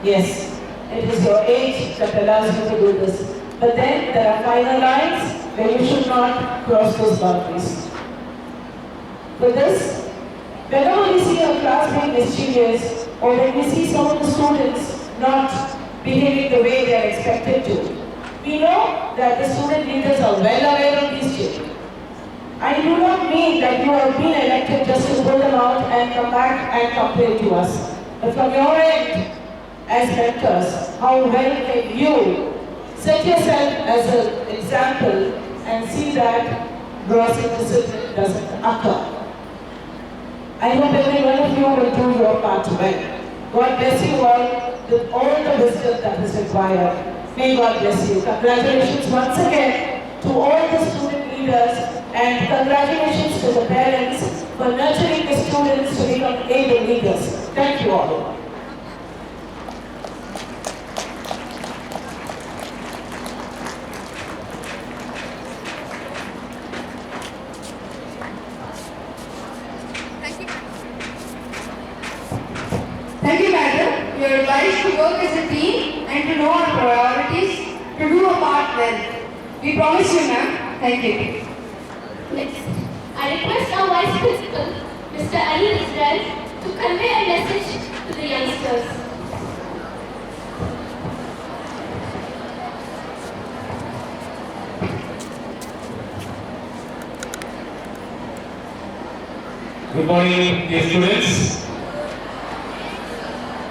Yes, it is your age that allows you to do this. But then there are finer lines where you should not cross those boundaries. For this, whenever we see a class being mischievous, or when we see some of the students not behaving the way they are expected to, we know that the student leaders are well aware of these children. I do not mean that you have been elected just to pull them out and come back and complain to us. But from your end, as mentors, how well can you set yourself as an example and see that gross indiscipline doesn't occur? I hope every one of you will do your part well. God bless you all with all the wisdom that is required. May God bless you. Congratulations once again to all the student leaders and congratulations to the parents for nurturing the students to become able leaders. Thank you all. Thank you, madam. You are obliged to work as a team and to know our priorities, to do our part well. We promise you, ma'am. Thank you. Next, I request our Vice Principal, Mr. Ali Israel, to convey a message to the youngsters. Good morning, dear students.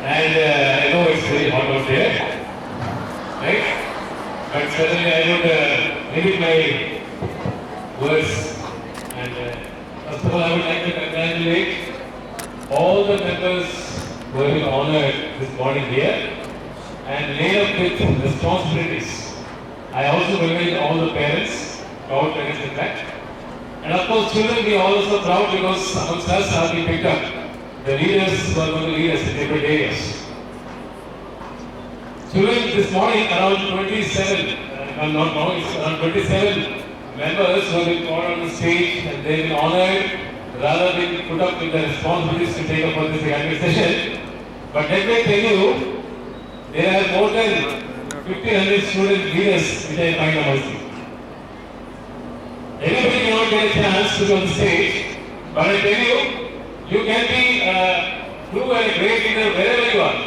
And I know it's very hot out there, right? But certainly I would limit my words. And first of all, I would like to congratulate all the members who have been honored this morning here and laid up with responsibilities. I also congratulate all the parents, proud parents in fact. And of course, children, we are also proud because amongst us have been picked up the leaders who are going to lead us in different areas. Children, this morning around 27, not now, it's around 27 members who have been called on the stage and they've been honored, rather than put up with the responsibilities to take up on this academic session. But let me tell you, there are more than 1,500 student leaders which I find amongst you. Everybody cannot get a chance to be on the stage, but I tell you, you can be true and a great leader wherever you are.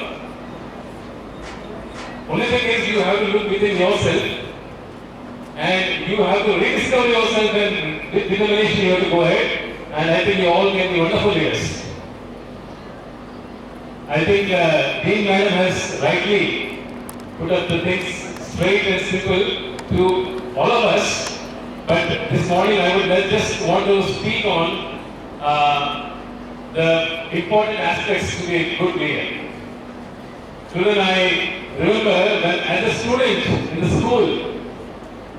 Only thing is you have to look within yourself and you have to rediscover yourself, and with determination you have to go ahead, and I think you all can be wonderful leaders. I think Dean Madam has rightly put up the things straight and simple to all of us, but this morning I would just want to speak on the important aspects to be a good leader. Children, I remember when as a student in the school,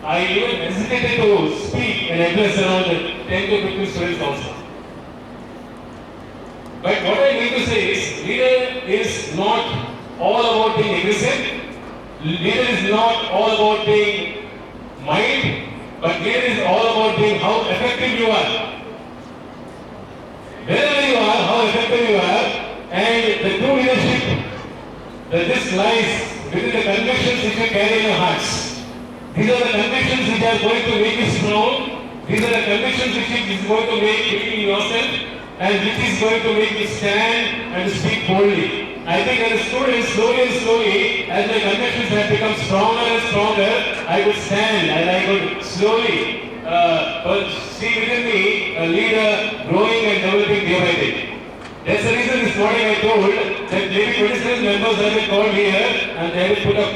I even hesitated to speak and address around 10 to 15 students also. But what I mean to say is, leader is not all about being aggressive. Leader is not all about being mild, but leader is all about being how effective you are. Wherever you are, how effective you are, and the true leadership, this lies within the convictions which you carry in your hearts. These are the convictions which are going to make you strong. These are the convictions which is going to make you believe in yourself, and which is going to make you stand and speak boldly. I think as a student, slowly and slowly, as my convictions have become stronger and stronger, I could stand and I could slowly see within me a leader growing and developing day by day. That's the reason this morning I told that maybe 27 members have been called here and they have put up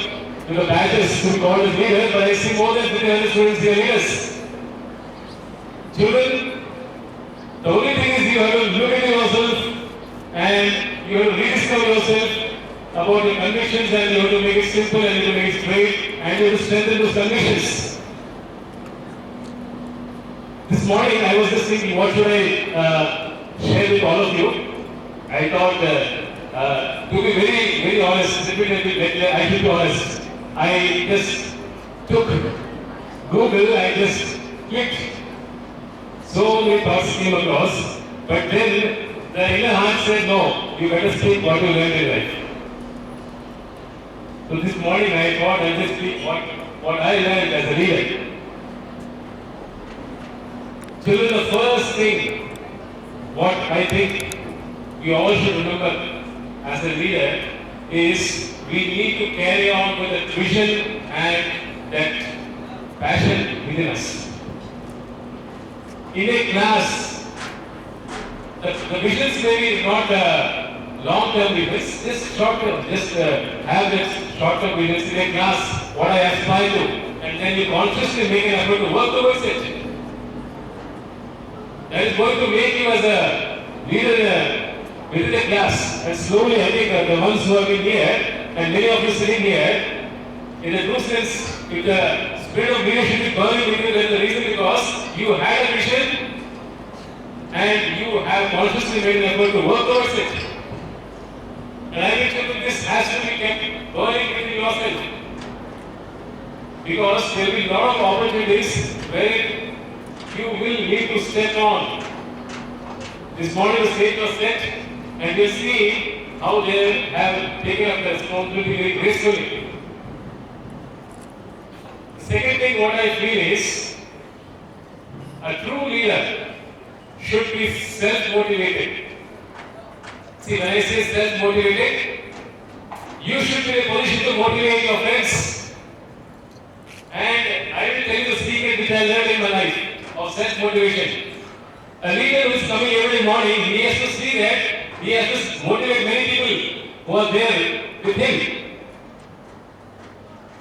to the badges to be called as leaders, but I see more than 1,500 students here leaders. Children, the only thing is you have to look at yourself and you have to rediscover yourself about your convictions, and you have to make it simple and you have to make it straight, and you have to strengthen those convictions. This morning I was just thinking, what should I share with all of you? I thought, to be very, very honest, I should be honest. I just took Google, I just clicked. So many thoughts came across, but then the inner heart said, no, you better speak what you learned in life. So this morning I thought I'll just speak what I learned as a leader. Children, the first thing what I think we all should remember as a leader is we need to carry on with that vision and that passion within us. In a class, the visions may be not long-term visions, just short-term, just have that short-term visions in a class, what I aspire to, and then you consciously make an effort to work towards it. That is going to make you as a leader within the class. And slowly, I think the ones who have been here, and many of you sitting here, in a true sense, if the spirit of leadership is burning within you, that's the reason because you had a vision and you have consciously made an effort to work towards it. And I think that this has to be kept burning within yourself. Because there will be a lot of opportunities where you will need to step on. This morning the stage was set and you see how they have taken up the responsibility very gracefully. The second thing what I feel is a true leader should be self-motivated. See, when I say self-motivated, you should be in a position to motivate your friends. And I will tell you the secret which I learned in my life of self-motivation. A leader who is coming every morning, he has to see that he has to motivate many people who are there with him.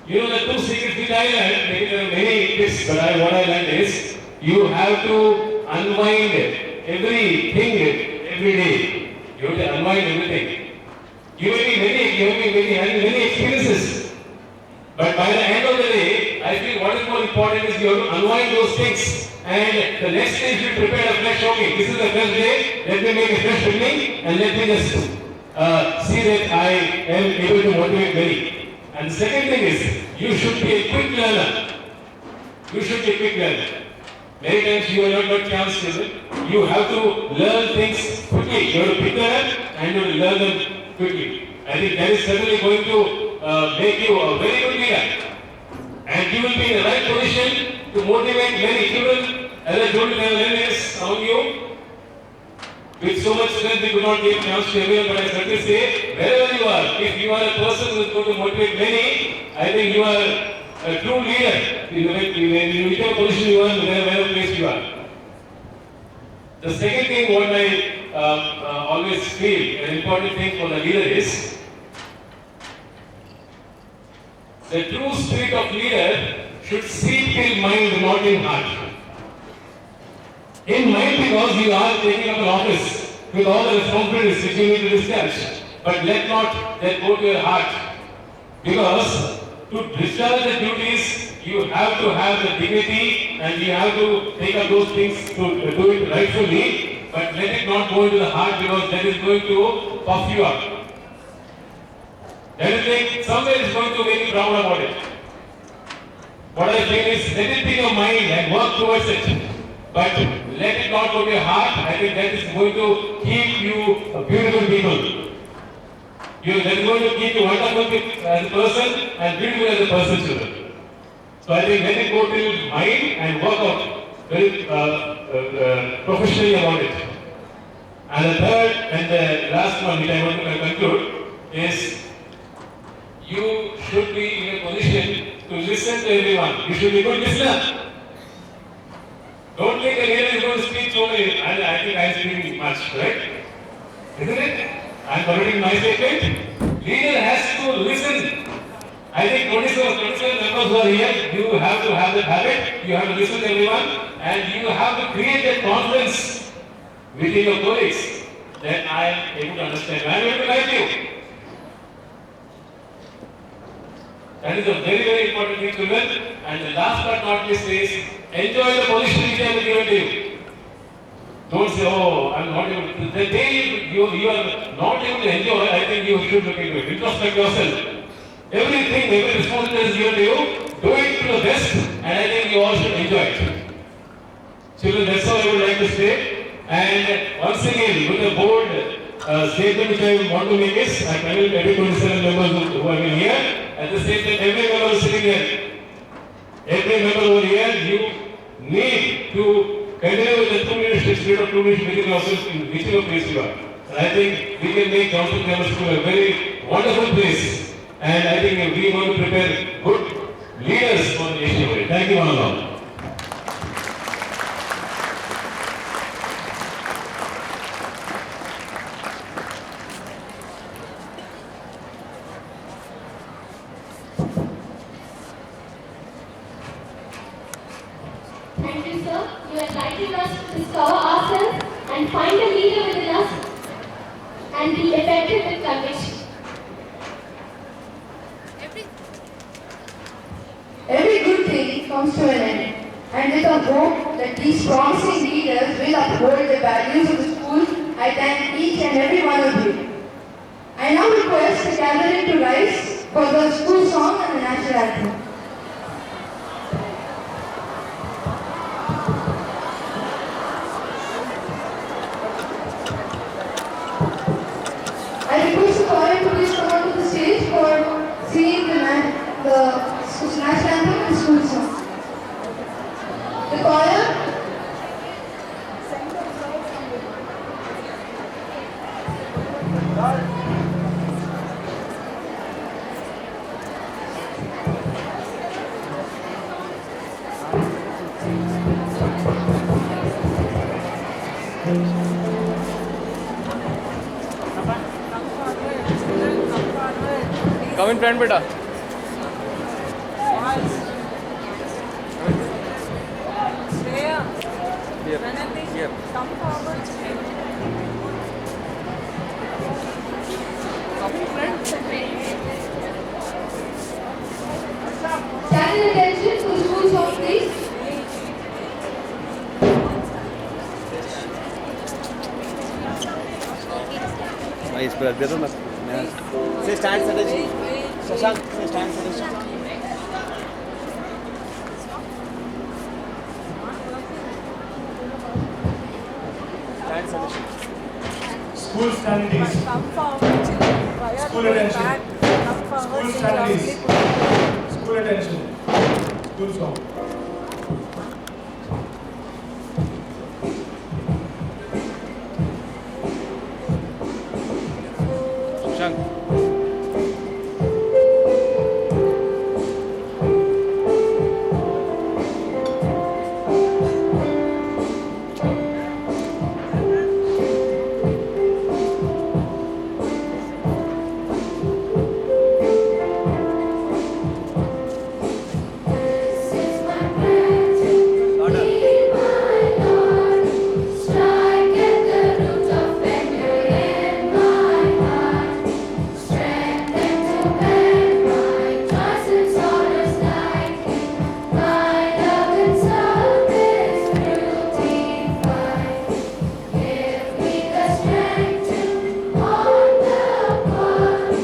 You know the two secrets which I learned, there are many tips, but what I learned is, you have to unwind everything every day. You have to unwind everything. You may be many experiences, but by the end of the day, I feel what is more important is you have to unwind those things. And the next day you prepare a fresh, okay, this is the first day, let me make a fresh beginning and let me just see that I am able to motivate many. And the second thing is, you should be a quick learner. You should be a quick learner. Many times you have not got chance to learn. You have to learn things quickly. You have to pick them up and you have to learn them quickly. I think that is certainly going to make you a very good leader. And you will be in the right position to motivate many children. As I told you, there are learners among you. With so much strength, we could not give chance to everyone, but I certainly say, wherever you are, if you are a person who is going to motivate many, I think you are a true leader. In whichever position you are, wherever place you are. The second thing what I always feel an important thing for the leader is, the true spirit of leader should seep in mind, not in heart. In mind because you are taking up an office with all the responsibilities which you need to discharge. But let not that go to your heart. Because to discharge the duties, you have to have the dignity and you have to take up those things to do it rightfully. But let it not go into the heart because that is going to puff you up. That is like somewhere is going to make you proud about it. What I feel is let it be your mind and work towards it. But let it not go to your heart. I think that is going to keep you a beautiful people. That is going to keep you wonderful as a person and beautiful as a person children. So I think let it go to your mind and work out very professionally about it. And the third and the last one which I want to conclude is you should be in a position to listen to everyone. You should be a good listener. Don't think a leader is going to speak so many. I think I am speaking much, right? Isn't it? I am correcting my statement. Leader has to listen. I think 27 members who are here, you have to have that habit. You have to listen to everyone and you have to create that confidence within your colleagues that I am able to understand. I am able to guide you. That is a very, very important thing to learn. And the last but not least is, enjoy the position which I have given to you. Don't say, oh, I'm not able to. The day you are not able to enjoy, I think you should look into it. Introspect yourself. Everything, every responsibility is given to you, do it to the best, and I think you all should enjoy it. Children, that's all I would like to say. And once again, with the board statement which I want to make is, I commend every 27 members who have been here. for 2 minutes within ourselves in whichever place you are. And I think we can make Johnson Grammar School a very wonderful place. And I think we want to prepare good leaders for the nation. Thank you, one and all. Thank you, sir. You enlightened us to discover ourselves and find a leader within us and be effective with conviction. Every good thing comes to an end, and with a hope that these promising leaders will uphold the values of the school, I thank each and every one of you. I now request the gathering to rise for the school song and the national anthem. I request the choir to please come onto the stage for singing the national anthem and school song. The choir. Come in front, beta. Here. Come forward. Stand in attention to the school song, please. इस पर दे दो ना से stand से जी शशांक से stand से School standards. Come forward, children. Why are School you going attention. back? Come forward, School sing standards. loudly. School attention. School song. Shashank This is my prayer to be my Lord. Strike at the root of anger in my heart. Strengthen to bend my choices honest like my love and service beautified. Give me the strength to hold the path,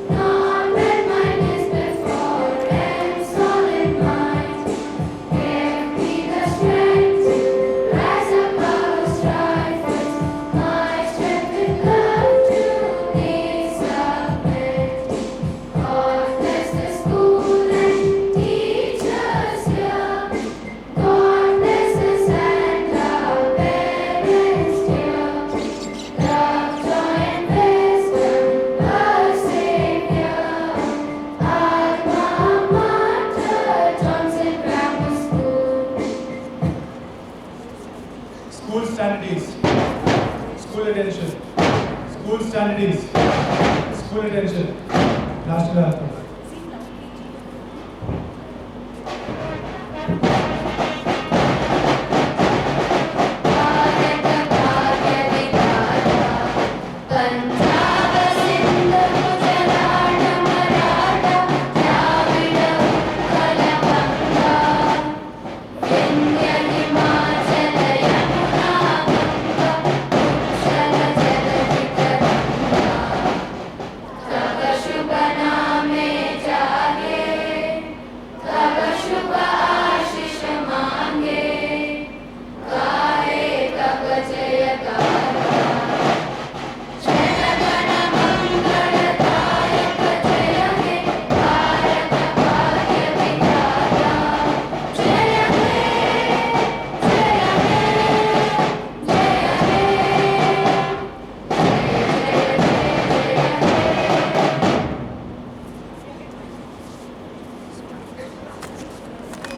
not bend my knees before and solid mind. Give me the strength to rise above strife, my strength with love to thee submit. God bless the school and teachers here. God bless us and our parents dear. Love, joy and wisdom, our Savior. Alma Mater, Johnson Grammar School. School standards. School attention. School standards. School attention. National anthem.